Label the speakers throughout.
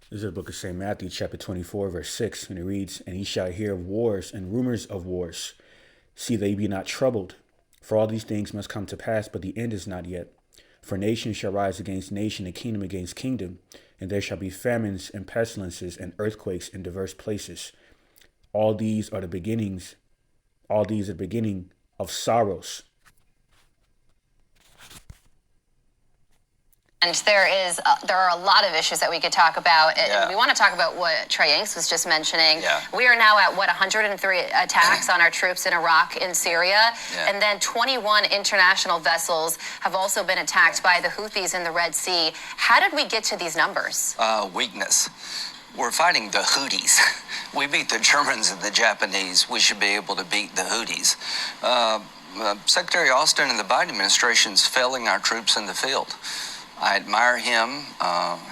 Speaker 1: This is the book of St. Matthew, chapter 24, verse 6, and it reads, "And ye shall hear of wars and rumors of wars. See that ye be not troubled. For all these things must come to pass, but the end is not yet. For nation shall rise against nation, and kingdom against kingdom, and there shall be famines and pestilences and earthquakes in diverse places. All these are the beginnings, all these are the beginning of sorrows."
Speaker 2: And there are a lot of issues that we could talk about.
Speaker 3: Yeah.
Speaker 2: We want to talk about what Trey Yanks was just mentioning.
Speaker 3: Yeah.
Speaker 2: We are now at 103 attacks on our troops in Iraq and Syria,
Speaker 3: Yeah.
Speaker 2: and then 21 international vessels have also been attacked by the Houthis in the Red Sea. How did we get to these numbers?
Speaker 3: Weakness. We're fighting the Houthis. We beat the Germans and the Japanese. We should be able to beat the Houthis. Secretary Austin and the Biden administration is failing our troops in the field. I admire him.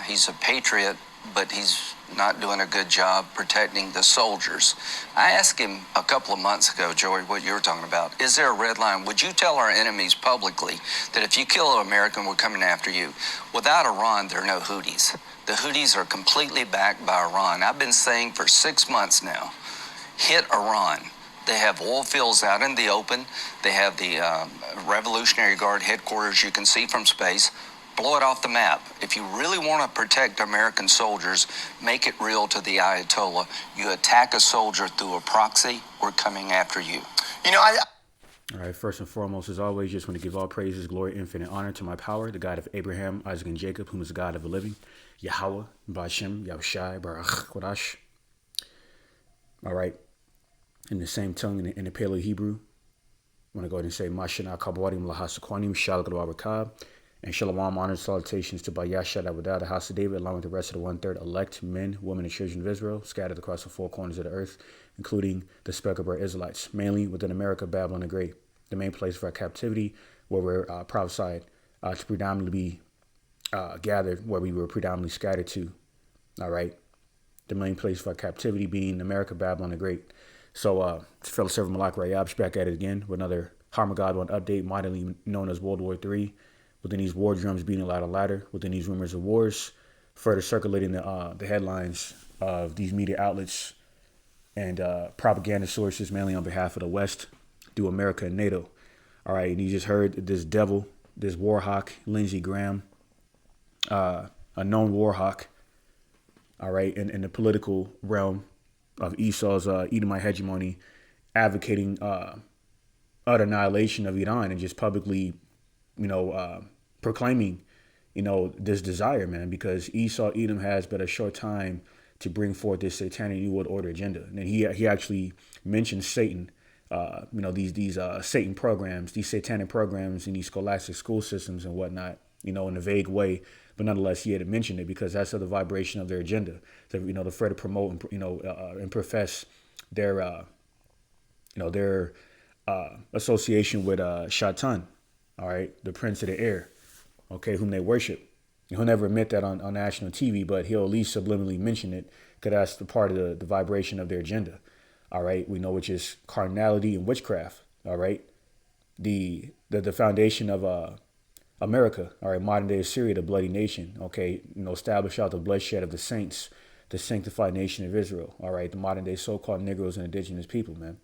Speaker 3: He's a patriot, but he's not doing a good job protecting the soldiers. I asked him a couple of months ago, Joey, what you were talking about. Is there a red line? Would you tell our enemies publicly that if you kill an American, we're coming after you? Without Iran, there are no Houthis. The Houthis are completely backed by Iran. I've been saying for 6 months now, hit Iran. They have oil fields out in the open. They have the Revolutionary Guard headquarters you can see from space. Blow it off the map. If you really want to protect American soldiers, make it real to the Ayatollah. You attack a soldier through a proxy, we're coming after you.
Speaker 1: All right, first and foremost, as always, just want to give all praises, glory, infinite honor to my power, the God of Abraham, Isaac, and Jacob, whom is the God of the living, Yahweh, Ba'ashem, Yahushai, Barach, Kodash. All right, in the same tongue, in the Paleo Hebrew, I want to go ahead and say, Mashana Kabawadim Lahasakwanim, Shalakadu Arakab, and Shalom, honor and salutations to Bayasha Dawadah, the house of David, along with the rest of the one-third elect men, women, and children of Israel, scattered across the four corners of the earth, including the speckled Israelites, mainly within America, Babylon the Great, the main place for our captivity, where we're prophesied to predominantly be gathered, where we were predominantly scattered to. All right, the main place for our captivity being America, Babylon the Great. So, fellow servant Malak Rayab back at it again with another Harmagad update, modernly known as World War III. Within these war drums beating louder and louder, within these rumors of wars, further circulating the headlines of these media outlets and propaganda sources, mainly on behalf of the West, through America and NATO. All right, and you just heard this devil, this war hawk, Lindsey Graham, a known war hawk, all right, in the political realm of Esau's Edomite hegemony, advocating utter annihilation of Iran and just publicly, proclaiming, this desire, man, because Esau, Edom has but a short time to bring forth this satanic New World Order agenda. And he actually mentioned Satan, these Satan programs, these satanic programs in these scholastic school systems and whatnot, in a vague way. But nonetheless, he had mentioned it because that's the vibration of their agenda. So, to further promote and, and profess their, their association with Shaitan, all right, the prince of the air, okay, whom they worship. He'll never admit that on national TV, but he'll at least subliminally mention it because that's the part of the vibration of their agenda. All right, we know which is carnality and witchcraft. All right, the foundation of America, all right, modern day Assyria, the bloody nation. Okay, establish out the bloodshed of the saints, the sanctified nation of Israel. All right, the modern day so-called Negroes and indigenous people, man.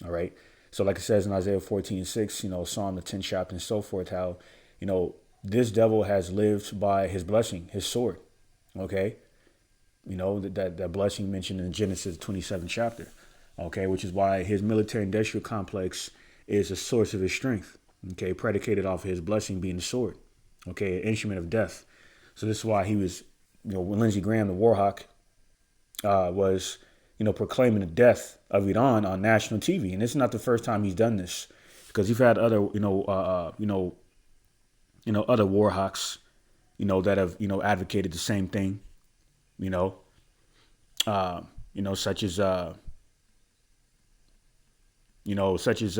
Speaker 1: All right. So like it says in Isaiah 14:6, Psalm the 10th chapter and so forth, how, this devil has lived by his blessing, his sword. Okay. That blessing mentioned in Genesis 27th chapter. Okay. Which is why his military industrial complex is a source of his strength. Okay. Predicated off of his blessing being the sword. Okay. An instrument of death. So this is why he was, when Lindsey Graham, the war hawk, was, proclaiming the death of Iran on national TV. And this is not the first time he's done this, because you've had other, other war hawks, that have, advocated the same thing, such as,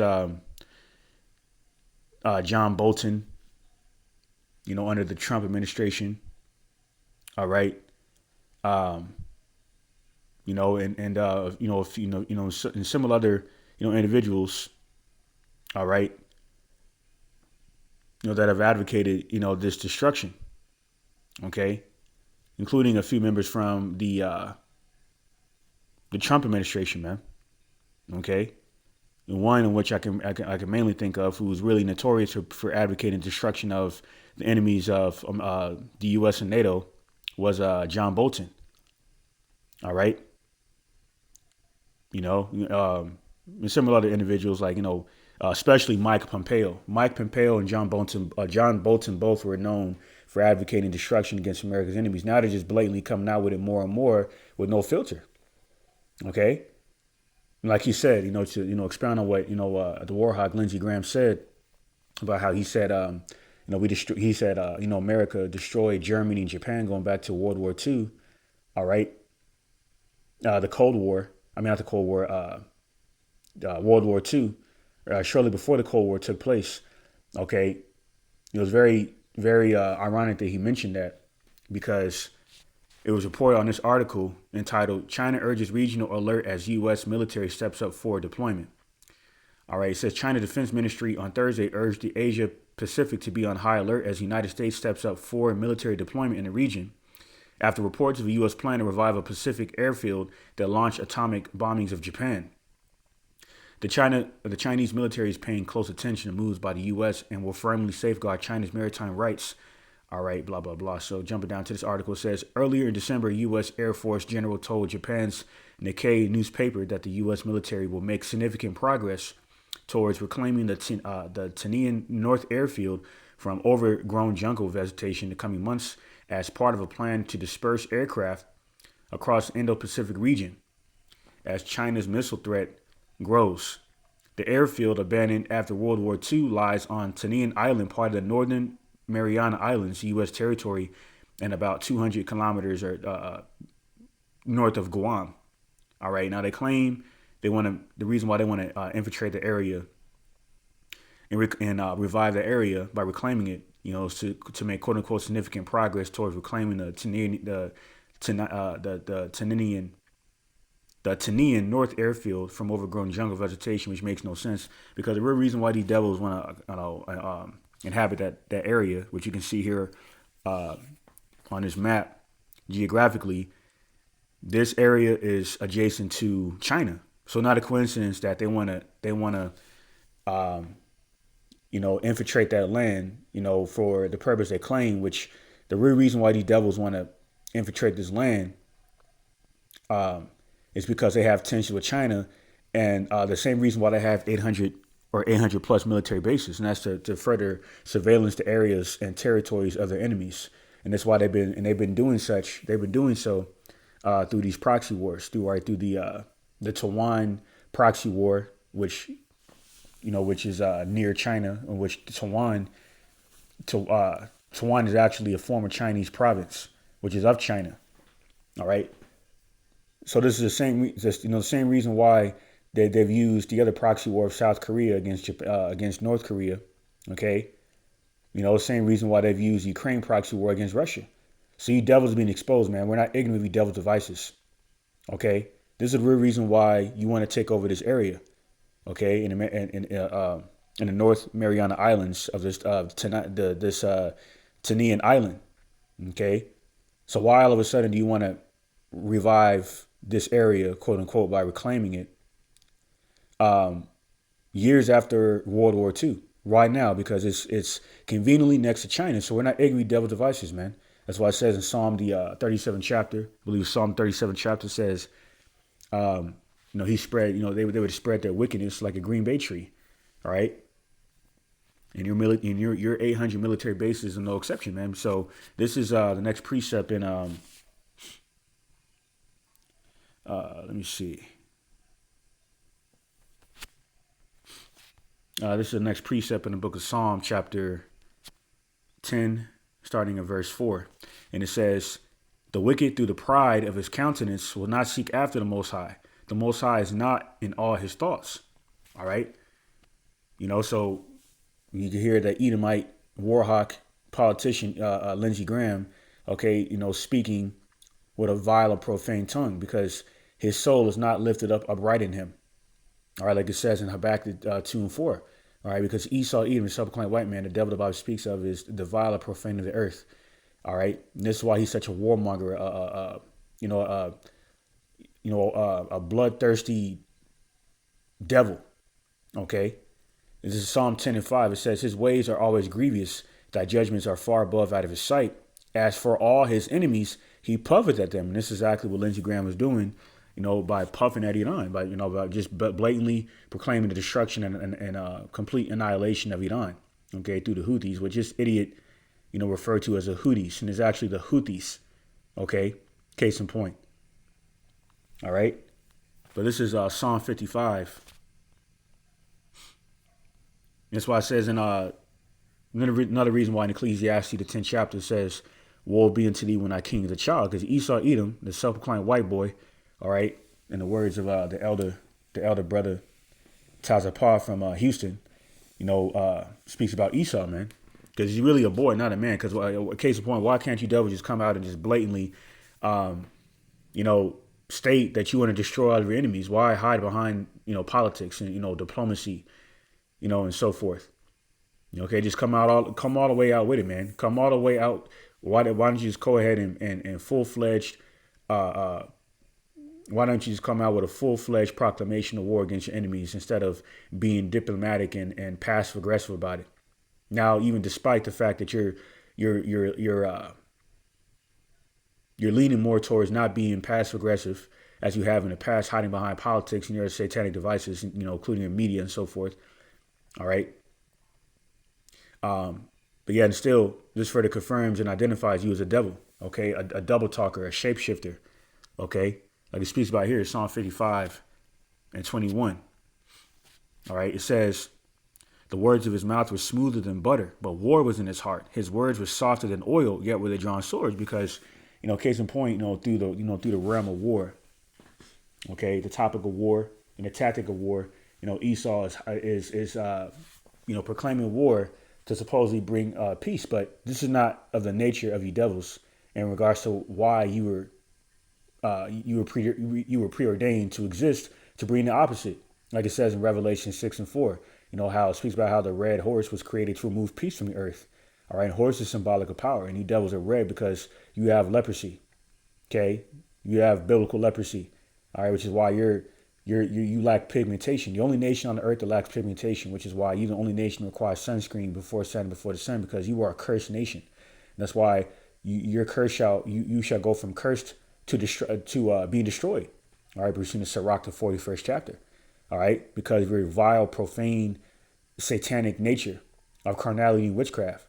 Speaker 1: John Bolton, under the Trump administration. All right. And similar other, individuals, all right, that have advocated, this destruction, okay, including a few members from the Trump administration, man. Okay, and one in which I can mainly think of, who was really notorious for advocating destruction of the enemies of the U.S. and NATO, was John Bolton. All right, you know, and similar other individuals like especially Mike Pompeo. Mike Pompeo and John Bolton both were known for advocating destruction against America's enemies. Now they're just blatantly coming out with it more and more with no filter. Okay, and like he said, to expound on what the Warhawk Lindsey Graham said about how he said, America destroyed Germany and Japan going back to World War II. All right, the Cold War. I mean, not the Cold War. World War II. Shortly before the Cold War took place. Okay, it was very, very ironic that he mentioned that, because it was reported on this article entitled "China Urges Regional Alert as U.S. Military Steps Up for Deployment." All right, it says China Defense Ministry on Thursday urged the Asia Pacific to be on high alert as the United States steps up for military deployment in the region, after reports of a U.S. plan to revive a Pacific airfield that launched atomic bombings of Japan. The Chinese military is paying close attention to moves by the U.S. and will firmly safeguard China's maritime rights. All right, blah, blah, blah. So jumping down to this article, it says, earlier in December, U.S. Air Force General told Japan's Nikkei newspaper that the U.S. military will make significant progress towards reclaiming the Tinian North Airfield from overgrown jungle vegetation in the coming months as part of a plan to disperse aircraft across the Indo-Pacific region as China's missile threat grows. The airfield, abandoned after World War II, lies on Tinian Island, part of the Northern Mariana Islands, U.S. territory, and about 200 kilometers north of Guam. All right, now they claim the reason why they want to infiltrate the area and revive the area by reclaiming it, is to make quote unquote significant progress towards reclaiming the Tinian North Airfield from overgrown jungle vegetation, which makes no sense, because the real reason why these devils want to inhabit that area, which you can see here on this map geographically, this area is adjacent to China. So not a coincidence that they want to infiltrate that land, for the purpose they claim, which the real reason why these devils want to infiltrate this land is because they have tension with China, and the same reason why they have 800 plus military bases, and that's to further surveillance the areas and territories of their enemies. And that's why they've been doing so through these proxy wars, through the Taiwan proxy war, which is near China, in which Taiwan is actually a former Chinese province, which is of China. All right. So this is the same reason why they've used the other proxy war of South Korea against North Korea. Okay. Same reason why they've used Ukraine proxy war against Russia. So you devils are being exposed, man. We're not ignorant of you devil's devices. Okay. This is the real reason why you want to take over this area. Okay. In the North Mariana Islands of this Tinian Island. Okay. So why all of a sudden do you want to revive this area, quote unquote, by reclaiming it years after World War II? Right now, because it's conveniently next to China. So we're not ignorant devil devices, man. That's why it says in Psalm the 37th chapter, I believe Psalm 37th chapter says, he spread, they would spread their wickedness like a green bay tree. All right. And your 800 military bases are no exception, man. So this is the next precept in let me see. This is the next precept in the book of Psalm, chapter 10, starting at verse 4. And it says, "The wicked, through the pride of his countenance, will not seek after the Most High. The Most High is not in all his thoughts." All right. So you can hear the Edomite Warhawk politician, Lindsey Graham, speaking with a vile and profane tongue, because his soul is not lifted up upright in him. All right, like it says in Habakkuk 2 and 4. All right, because Esau, Edom, the self-proclaimed white man, the devil the Bible speaks of, is the vile and profane of the earth. All right, and this is why he's such a warmonger. You know, a bloodthirsty devil. Okay, this is Psalm 10:5. It says, "His ways are always grievous; thy judgments are far above out of his sight. As for all his enemies, he puffeth at them." And this is exactly what Lindsey Graham was doing, by puffing at Iran, by just blatantly proclaiming the destruction and complete annihilation of Iran, okay, through the Houthis, which this idiot, referred to as the Houthis, and it's actually the Houthis, okay, case in point. All right, but this is Psalm 55. That's why it says in another reason why in Ecclesiastes the 10th chapter says, "Woe be unto thee when thy king is a child," because Esau Edom, the self-proclaimed white boy, all right, in the words of the elder brother Tazapah from Houston, speaks about Esau, man, because he's really a boy, not a man. Because case in point, why can't you devil just come out and just blatantly, state that you want to destroy all of your enemies? Why hide behind politics and diplomacy, and so forth? Okay, just come all the way out with it, man. Come all the way out. Why don't you just go ahead and full-fledged why don't you just come out with a full-fledged proclamation of war against your enemies instead of being diplomatic and passive aggressive about it? Now, even despite the fact that you're leaning more towards not being passive aggressive as you have in the past, hiding behind politics and your satanic devices, including the media and so forth. All right. But yeah, and still, this further confirms and identifies you as a devil, okay? A double talker, a shapeshifter, okay? Like it speaks about here, Psalm 55 and 21. All right, it says, "The words of his mouth were smoother than butter, but war was in his heart. His words were softer than oil, yet were they drawn swords." Because, case in point, through the realm of war, okay, the topic of war and the tactic of war, Esau is proclaiming war to supposedly bring peace, but this is not of the nature of you devils in regards to why you were preordained to exist, to bring the opposite, like it says in Revelation 6:4. How it speaks about how the red horse was created to remove peace from the earth. All right, horse is symbolic of power, and you devils are red because you have leprosy. Okay, you have biblical leprosy. All right, which is why you lack pigmentation. The only nation on the earth that lacks pigmentation, which is why you're the only nation that requires sunscreen before setting before the sun, because you are a cursed nation. And that's why your curse you shall go from cursed to being destroyed. All right, we've seen the Sirach, the 41st chapter. All right, because of your vile, profane, satanic nature of carnality and witchcraft.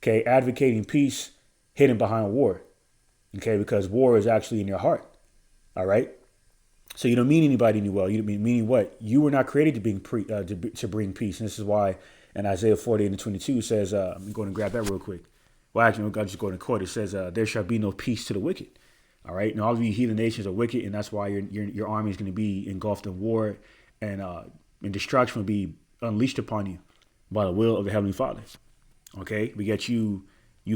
Speaker 1: Okay, advocating peace, hidden behind war. Okay, because war is actually in your heart. All right. So you don't mean anybody any well. You meaning what? You were not created to bring peace. And this is why in Isaiah 48:22 says, I'm going to grab that real quick. Well, actually, I'll just go to quote. It says, "There shall be no peace to the wicked." All right. And all of you heathen nations are wicked, and that's why your army is going to be engulfed in war, and destruction will be unleashed upon you by the will of the Heavenly Father. Okay. But yet you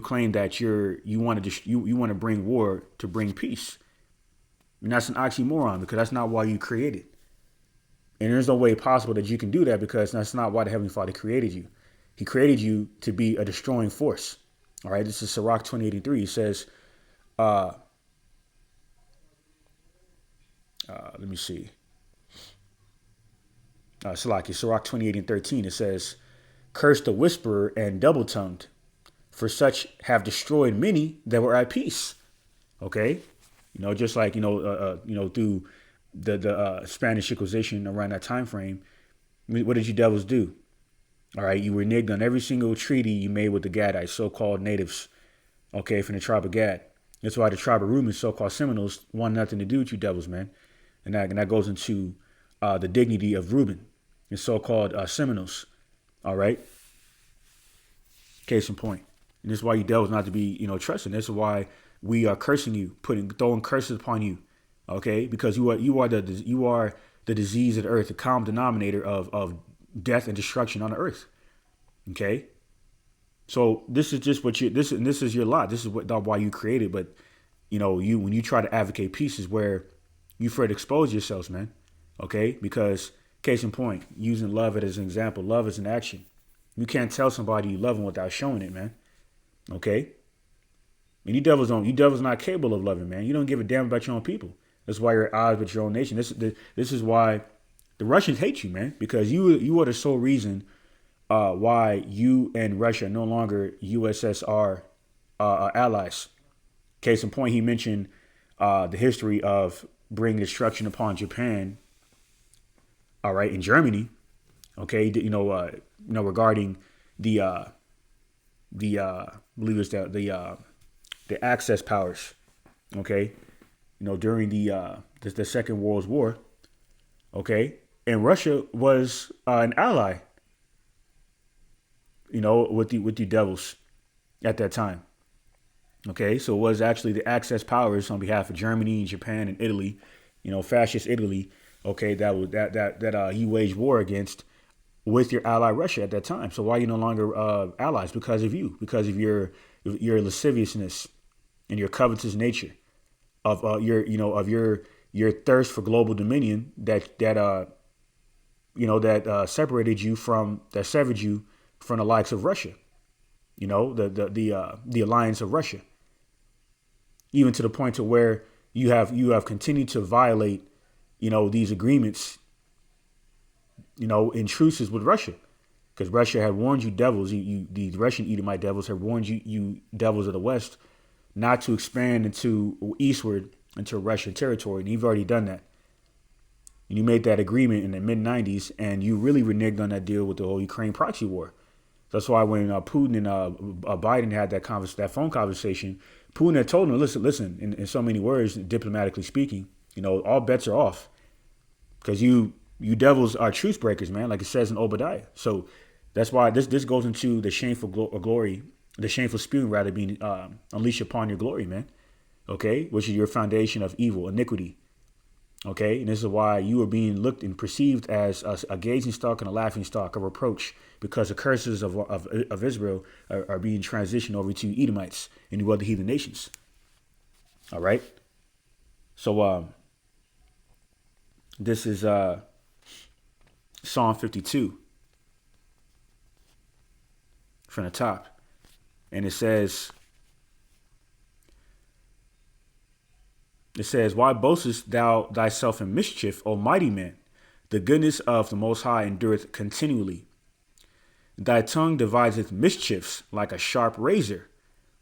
Speaker 1: claim that you want to bring war to bring peace. And that's an oxymoron, because that's not why you created. And there's no way possible that you can do that, because that's not why the Heavenly Father created you. He created you to be a destroying force. All right, this is Sirach 28:3. It says, let me see. Sirach 28:13. It says, "Curse the whisperer and double-tongued, for such have destroyed many that were at peace." Okay. Just like, through the Spanish Inquisition around that time frame, what did you devils do? All right, you reneged on every single treaty you made with the Gadites, so-called natives, okay, from the tribe of Gad. That's why the tribe of Reuben, so-called Seminoles, want nothing to do with you devils, man. And that goes into the dignity of Reuben and so-called Seminoles, all right? Case in point. And this is why you devils not to be, trusted. This is why we are cursing you, throwing curses upon you, okay? Because you are the disease of the earth, the common denominator of death and destruction on the earth, okay? So this is just this is your lot. This is why you created. But when you try to advocate peace is where you further expose yourselves, man, okay? Because case in point, using love as an example, love is an action. You can't tell somebody you love them without showing it, man, okay? And you devils not capable of loving, man. You don't give a damn about your own people. That's why you're at odds with your own nation. This is why the Russians hate you, man, because you are the sole reason why you and Russia are no longer USSR allies. Case in point, he mentioned the history of bringing destruction upon Japan. All right, in Germany, okay, regarding I believe it's the Axis powers, okay, during the Second World War, okay, and Russia was an ally, with the devils at that time. Okay, so it was actually the Axis powers on behalf of Germany, Japan, and Italy, fascist Italy. Okay, that he waged war against with your ally Russia at that time. So why are you no longer allies? Because of you, because of your lasciviousness and your covetous nature, of your thirst for global dominion that severed you from the likes of Russia. The alliance of Russia, even to the point to where you have continued to violate, these agreements, in truces with Russia, because Russia had warned you devils, the Russian Edomite devils had warned you devils of the West, not to expand into eastward into Russian territory, and you've already done that. And you made that agreement in the mid '90s, and you really reneged on that deal with the whole Ukraine proxy war. That's why when Putin and Biden had that phone conversation, Putin had told him, listen, in so many words, diplomatically speaking, all bets are off, because you devils are truce breakers, man, like it says in Obadiah. So that's why this goes into the shameful glory, the shameful spewing rather, being unleashed upon your glory, man. Okay, which is your foundation of evil, iniquity. Okay, and this is why you are being looked and perceived as a gazing stock and a laughing stock, a reproach, because the curses of Israel are being transitioned over to Edomites and to other heathen nations. All right. So this is Psalm 52 from the top, and it says, "Why boastest thou thyself in mischief, O mighty man? The goodness of the Most High endureth continually. Thy tongue deviseth mischiefs like a sharp razor,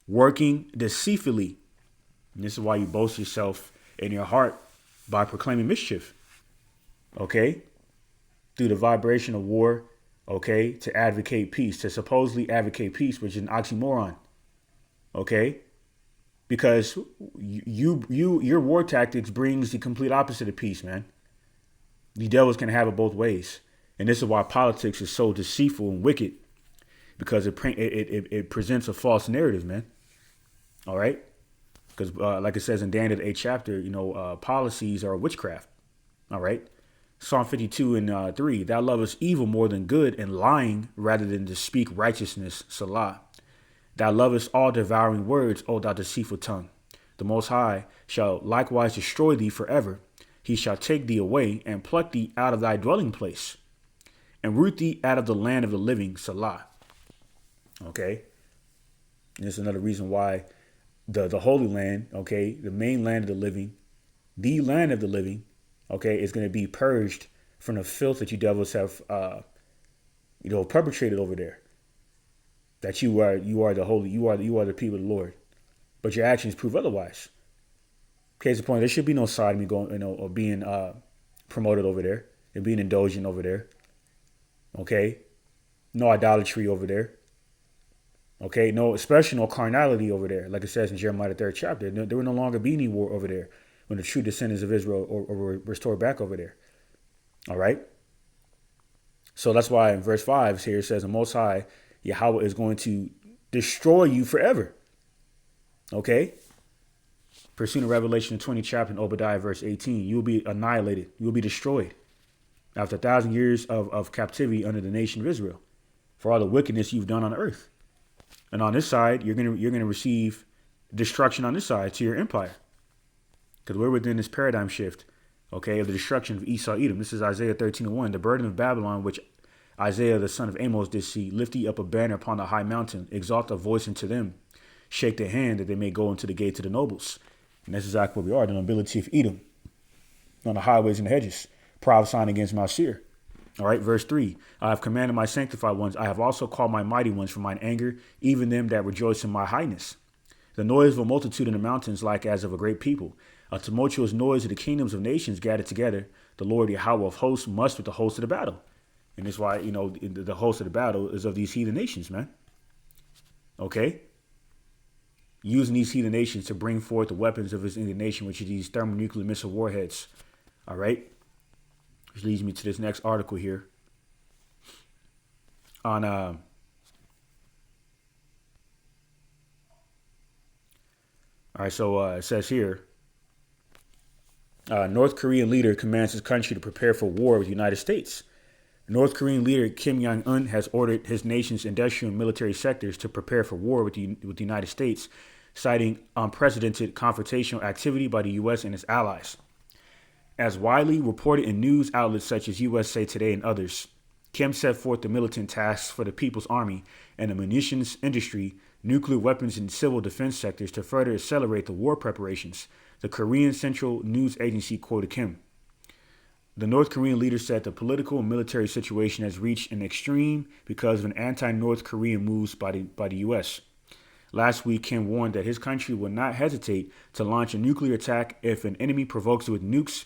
Speaker 1: working deceitfully." And this is why you boast yourself in your heart by proclaiming mischief. Okay? Through the vibration of war, okay, to advocate peace, to supposedly advocate peace, which is an oxymoron. Okay? Because your war tactics brings the complete opposite of peace, man. The devils can have it both ways. And this is why politics is so deceitful and wicked, because it presents a false narrative, man. All right? Because like it says in Daniel the 8th chapter, policies are witchcraft. All right? Psalm 52 and 3, "Thou lovest evil more than good, and lying rather than to speak righteousness, Salah. Thou lovest all devouring words, O thou deceitful tongue. The Most High shall likewise destroy thee forever. He shall take thee away and pluck thee out of thy dwelling place and root thee out of the land of the living, Salah." Okay. And this is another reason why the Holy Land, okay, the main land of the living, the land of the living, okay, is going to be purged from the filth that you devils have, perpetrated over there. That you are the holy, you are the people of the Lord, but your actions prove otherwise. Case in point, there should be no sodomy going, or being promoted over there, and being indulgent over there. Okay, no idolatry over there. Okay, especially no carnality over there, like it says in Jeremiah the 3rd chapter. There will no longer be any war over there when the true descendants of Israel are restored back over there. All right. So that's why in verse 5 here it says, "The Most High Yahweh is going to destroy you forever." Okay. Pursuing Revelation 20 chapter and Obadiah verse 18, you will be annihilated. You will be destroyed after 1,000 years of captivity under the nation of Israel for all the wickedness you've done on earth. And on this side, you're gonna receive destruction on this side to your empire, because we're within this paradigm shift, okay, of the destruction of Esau, Edom. This is Isaiah 13:1. "The burden of Babylon, which Isaiah the son of Amos did see, lift ye up a banner upon the high mountain, exalt a voice unto them. shake their hand that they may go into the gate to the nobles. And that's exactly what we are, the nobility of Edom, on the highways and the hedges, prophesying against Mount Seir. All right, verse 3. I have commanded my sanctified ones. I have also called my mighty ones from mine anger, even them that rejoice in my highness. The noise of a multitude in the mountains like as of a great people. A tumultuous noise of the kingdoms of nations gathered together. The Lord Yahweh of hosts mustered the host of the battle. And that's why, the host of the battle is of these heathen nations, man. Okay? Using these heathen nations to bring forth the weapons of his indignation, which are these thermonuclear missile warheads. All right? Which leads me to this next article here. On all right, so it says here, North Korean leader commands his country to prepare for war with the United States. North Korean leader Kim Jong-un has ordered his nation's industrial and military sectors to prepare for war with the United States, citing unprecedented confrontational activity by the U.S. and its allies. As widely reported in news outlets such as USA Today and others, Kim set forth the militant tasks for the People's Army and the munitions industry, nuclear weapons and civil defense sectors to further accelerate the war preparations, the Korean Central News Agency quoted Kim. The North Korean leader said the political and military situation has reached an extreme because of an anti-North Korean moves by the U.S. Last week, Kim warned that his country will not hesitate to launch a nuclear attack if an enemy provokes it with nukes,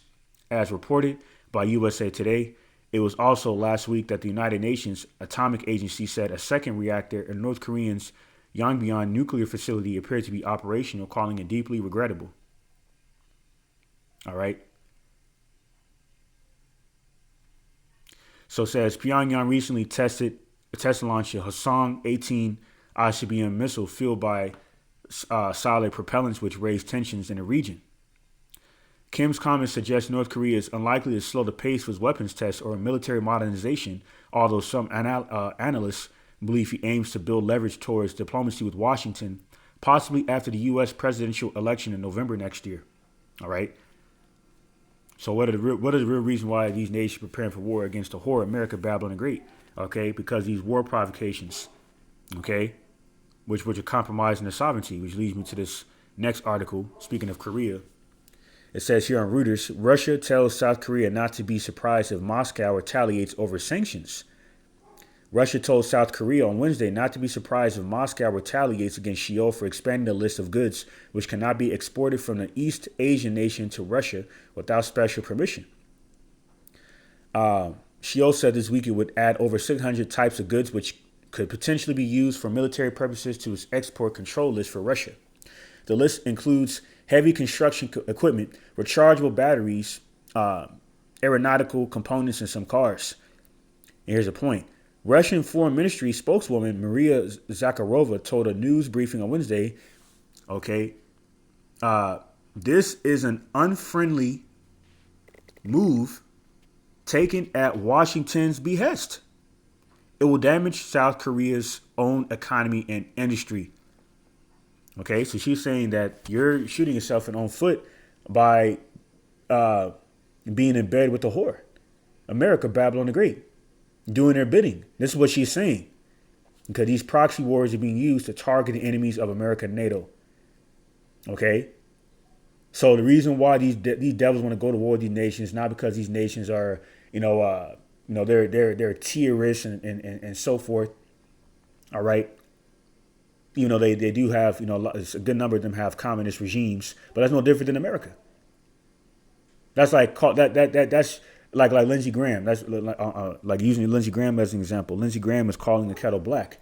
Speaker 1: as reported by USA Today. It was also last week that the United Nations Atomic Agency said a second reactor in North Korea's Yongbyon nuclear facility appeared to be operational, calling it deeply regrettable. All right. So it says Pyongyang recently tested launched a Hwasong-18 ICBM missile fueled by solid propellants, which raised tensions in the region. Kim's comments suggest North Korea is unlikely to slow the pace of its weapons tests or military modernization, although some analysts believe he aims to build leverage towards diplomacy with Washington, possibly after the U.S. presidential election in November next year. All right. So what is the real reason why these nations are preparing for war against the whore America, Babylon the Great? Okay, because these war provocations, okay, which are compromising their sovereignty, which leads me to this next article. Speaking of Korea, it says here on Reuters, Russia tells South Korea not to be surprised if Moscow retaliates over sanctions. Russia told South Korea on Wednesday not to be surprised if Moscow retaliates against Seoul for expanding the list of goods which cannot be exported from the East Asian nation to Russia without special permission. Seoul said this week it would add over 600 types of goods which could potentially be used for military purposes to its export control list for Russia. The list includes heavy construction equipment, rechargeable batteries, aeronautical components, and some cars. And here's the point. Russian Foreign Ministry spokeswoman Maria Zakharova told a news briefing on Wednesday, okay, this is an unfriendly move taken at Washington's behest. It will damage South Korea's own economy and industry. Okay, so she's saying that you're shooting yourself in own foot by being in bed with the whore. America, Babylon the Great. Doing their bidding. This is what she's saying. Because these proxy wars are being used to target the enemies of America and NATO. Okay? So the reason why these devils want to go to war with these nations is not because these nations are, they're terrorists and so forth. All right? They do have, a good number of them have communist regimes, but that's no different than America. That's like that's like Lindsey Graham. That's like using Lindsey Graham as an example. Lindsey Graham is calling the kettle black.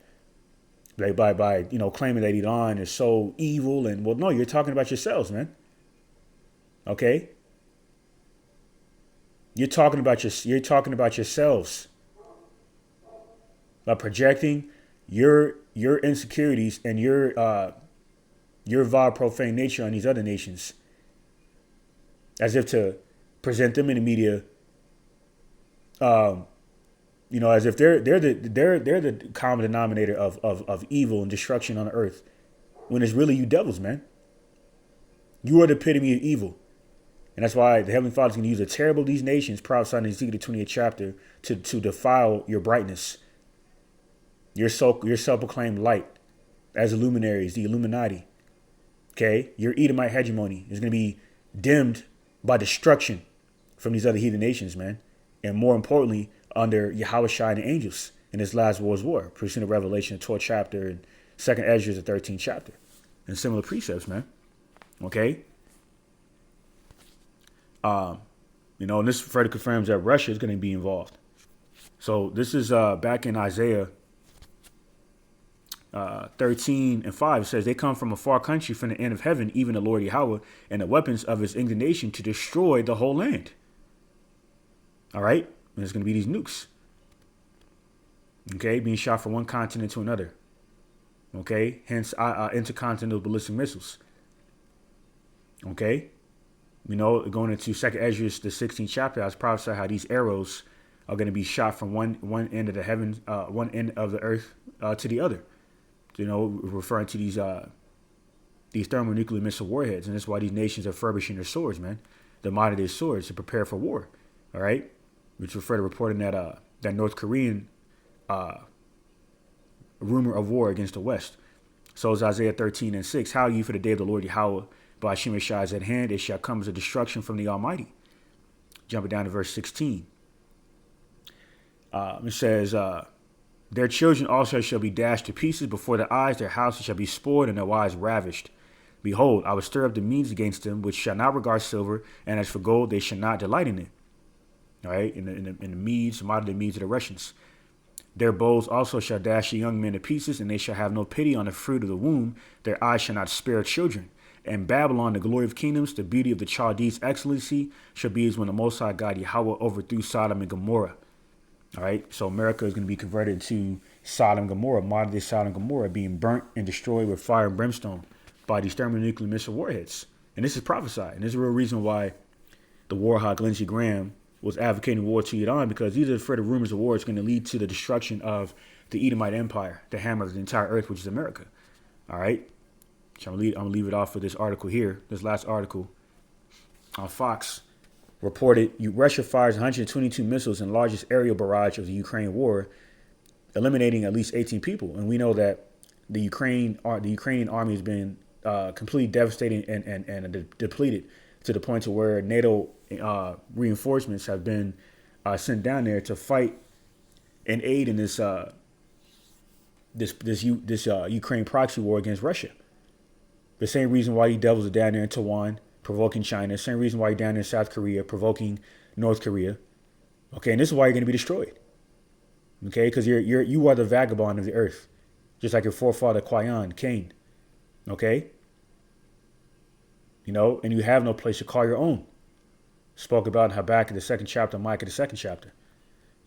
Speaker 1: By claiming that Iran is so evil, and well, no, you're talking about yourselves, man. Okay, you're talking about yourselves by projecting your insecurities and your vile, profane nature on these other nations, as if to present them in the media. As if they're the common denominator of evil and destruction on the earth, when it's really you devils, man. You are the epitome of evil. And that's why the Heavenly Father is going to use a terrible of these nations, prophesying in Ezekiel 28th chapter, to defile your brightness, your self-proclaimed light. as the luminaries, the Illuminati. Okay, your Edomite hegemony is going to be dimmed by destruction from these other heathen nations, man. And more importantly, under Yahushua and the angels in this last world's war, pursuing the Revelation, the 12th chapter, and 2nd Ezra, the 13th chapter, and similar precepts, man. Okay. And this further confirms that Russia is going to be involved. So this is back in Isaiah 13 and 5. It says, they come from a far country, from the end of heaven, even the Lord Yahweh, and the weapons of his indignation to destroy the whole land. All right? And there's going to be these nukes. Okay? Being shot from one continent to another. Okay? Hence, intercontinental ballistic missiles. Okay? Going into 2nd Ezra, the 16th chapter, I was prophesying how these arrows are going to be shot from one end of the heavens, one end of the earth to the other. Referring to these thermonuclear missile warheads, and that's why these nations are furbishing their swords, man. The modern day swords to prepare for war. All right, which refer to reporting that North Korean rumor of war against the West. So is Isaiah 13 and 6. How you for the day of the Lord Yahweh by Hashem Yeshua is at hand? It shall come as a destruction from the Almighty. Jumping down to verse 16. It says, their children also shall be dashed to pieces before their eyes. Their houses shall be spoiled and their wives ravished. Behold, I will stir up the Medes against them, which shall not regard silver, and as for gold, they shall not delight in it. All right, in the Medes, the modern day Medes of the Russians. Their bows also shall dash the young men to pieces, and they shall have no pity on the fruit of the womb. Their eyes shall not spare children. And Babylon, the glory of kingdoms, the beauty of the Chaldees' excellency, shall be as when the Most High God Yahweh overthrew Sodom and Gomorrah. All right, so America is going to be converted to Sodom and Gomorrah, modern day Sodom and Gomorrah, being burnt and destroyed with fire and brimstone by these thermonuclear missile warheads. And this is prophesied. And this is the real reason why the war hawk Lindsey Graham was advocating war to Iran, because these are the further rumors of war is going to lead to the destruction of the Edomite Empire, the hammer of the entire earth, which is America. All right, so I'm going to leave it off for this article here, this last article on Fox. Reported Russia fires 122 missiles in largest aerial barrage of the Ukraine war, eliminating at least 18 people. And we know that the Ukrainian army has been completely devastated and depleted to the point to where NATO reinforcements have been sent down there to fight and aid in this Ukraine proxy war against Russia. The same reason why you devils are down there in Taiwan, provoking China. Same reason why you're down in South Korea, provoking North Korea. Okay, and this is why you're going to be destroyed. Okay, because you are the vagabond of the earth, just like your forefather Cain. Okay, and you have no place to call your own. Spoke about in Habakkuk the 2nd chapter, Micah the 2nd chapter.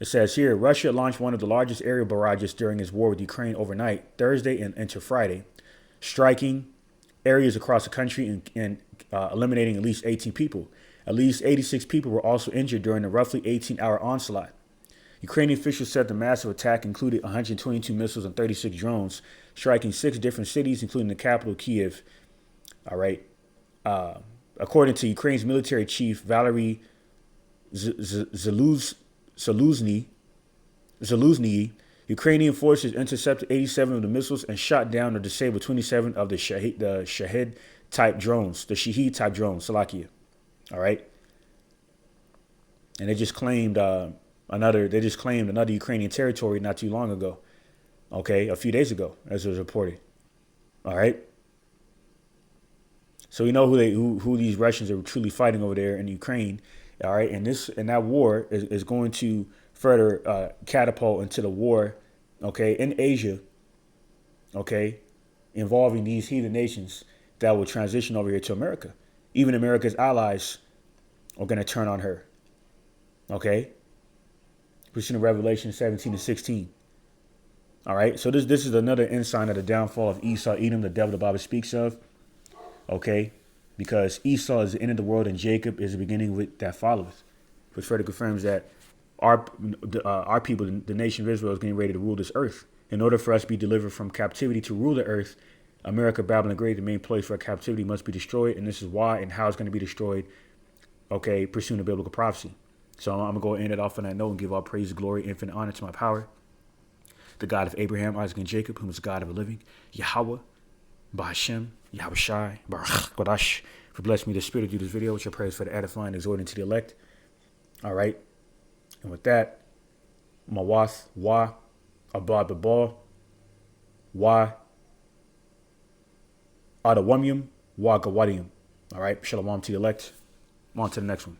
Speaker 1: It says here, Russia launched one of the largest aerial barrages during its war with Ukraine overnight, Thursday and into Friday, striking areas across the country and eliminating at least 18 people. At least 86 people were also injured during the roughly 18-hour onslaught. Ukrainian officials said the massive attack included 122 missiles and 36 drones, striking 6 different cities, including the capital, Kiev. All right. According to Ukraine's military chief, Valery Zaluzny, Ukrainian forces intercepted 87 of the missiles and shot down or disabled 27 of the Shahid-type drones, Salakia. All right. And they just claimed another Ukrainian territory not too long ago. Okay, a few days ago, as it was reported. All right. So we know who these Russians are truly fighting over there in Ukraine. All right, and that war is going to further catapult into the war, okay, in Asia, okay, involving these heathen nations that will transition over here to America. Even America's allies are going to turn on her. Okay, pursuing Revelation 17 and 16. All right, so this is another ensign of the downfall of Esau, Edom, the devil the Bible speaks of. Okay, because Esau is the end of the world and Jacob is the beginning with that followeth, which further confirms that our people, the nation of Israel, is getting ready to rule this earth. In order for us to be delivered from captivity to rule the earth, America, Babylon the Great, the main place for our captivity, must be destroyed, and this is why and how it's going to be destroyed. Okay, pursuing the biblical prophecy. So I'm gonna go end it off on that note and give all praise, glory, infinite honor to my power. the God of Abraham, Isaac, and Jacob, whom is the God of the living, Yahweh, Bahashem, Yahweh Shai, Baruch Kodash, for blessing me the spirit to do this video, which I pray for the edifying, exhorting to the elect. All right. And with that, Mawath, Wa, Abad Babal, Wa, Adawamium, Wa Gawadium. All right. Shalom to the elect. On to the next one.